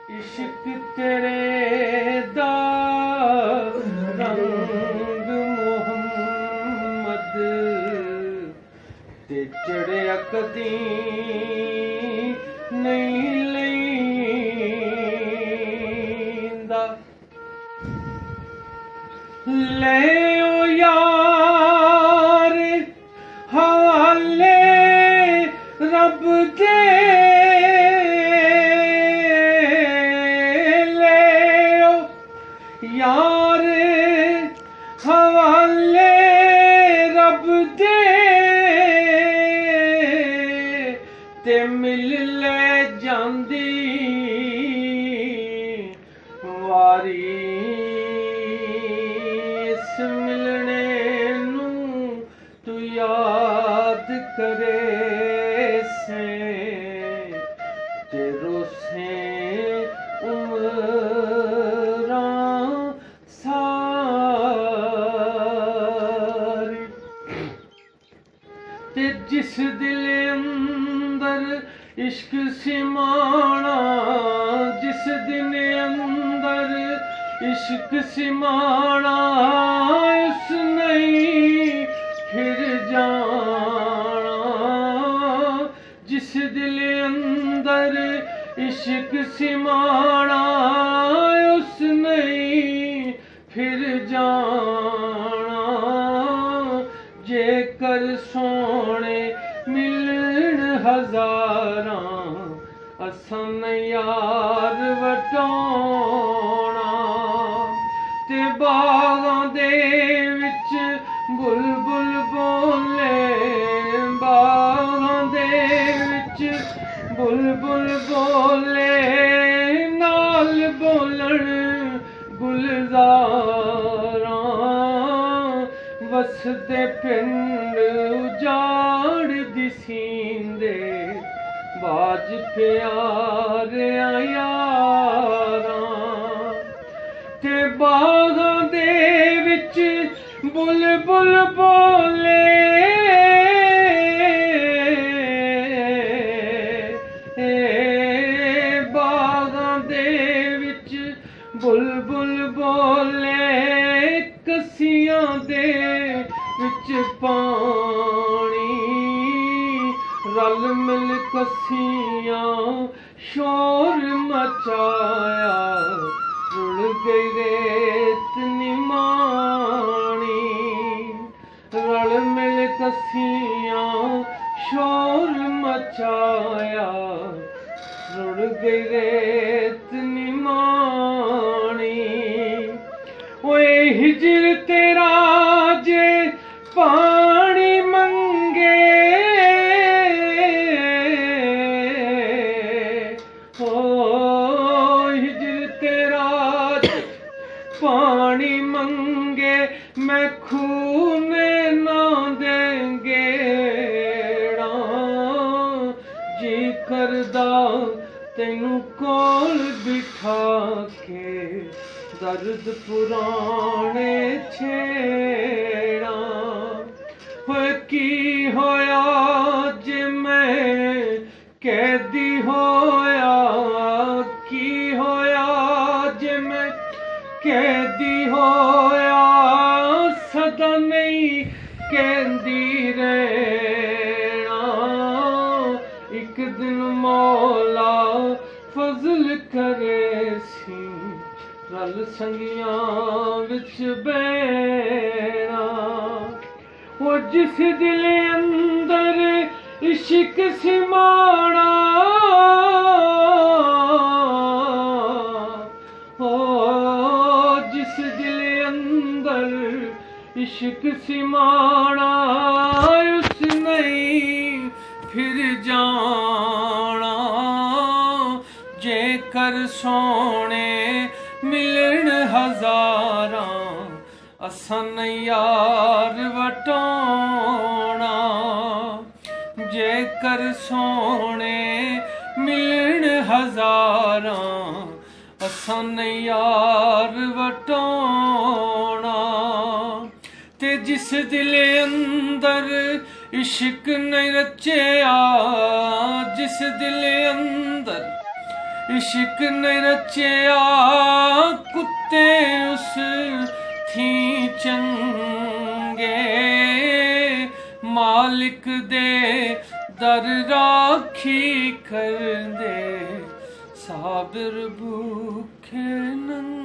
इश्क तेरे दा रंग मोहम्मद ते चढ़िया कदी नहीं लैंदा। ले ओ यार हवाले रब दे, यार हवाले रब दे ते मिल ले जांदी वारी। इस मिलने नू तू याद करे से तेरो से ते जिस दिल अंदर इश्क सिमाना, जिस दिल अंदर इश्क सिमाना, उस नहीं फिर जाना। जिस दिल अंदर इश्क सिमाना, उस नहीं फिर जाना। जेकर सोने मिलन हजारां, असन यार वटोना। ते बागां दे विच बुलबुल बोले, बागां दे विच बुलबुल बोले, नाल बोलन गुलजारां। वसदे पिंड उजाड़ दिसींदे, बाज प्यारे यारां। ते बागां दे विच बुलबुल बोले, बागां दे विच बुलबुल बोले, कसियां दे विच पानी। रल मिल कसियां शोर मचाया, रुड़ गई रेत निमानी। रल मिल कसियां शोर मचाया, रुड़ गई रेत निमानी। ओए हिजर तेरा जे पानी मंगे, ओ हिजर तेरा जे पानी मंगे, मैं खून ना देंगे। जी करदा तैनू कोल बिठा के, दर्द पुराने छेड़ा। होए की होया जे मैं कैदी होया, की होया जे मैं कैदी होया। सदा नहीं कहंदी रहना, एक दिन मौला फजल करे सी, रल संगियां विच बैणा। वो जिस दिल अंदर इश्क सिमाना, ओ जिस दिल अंदर इश्क सिमाना, उस नहीं फिर जाना। जेकर सोने मिलन हजारां, असन यार वटोना। जेकर सोने मिलन हजारां, असन यार वटोना। ते जिस दिल अंदर इश्क नहीं रचया, जिस दिल अंदर इश्क ने रचिया कुत्ते उस थी चंगे, मालिक दे दर राखी कर दे साबिर भूखे नंगे।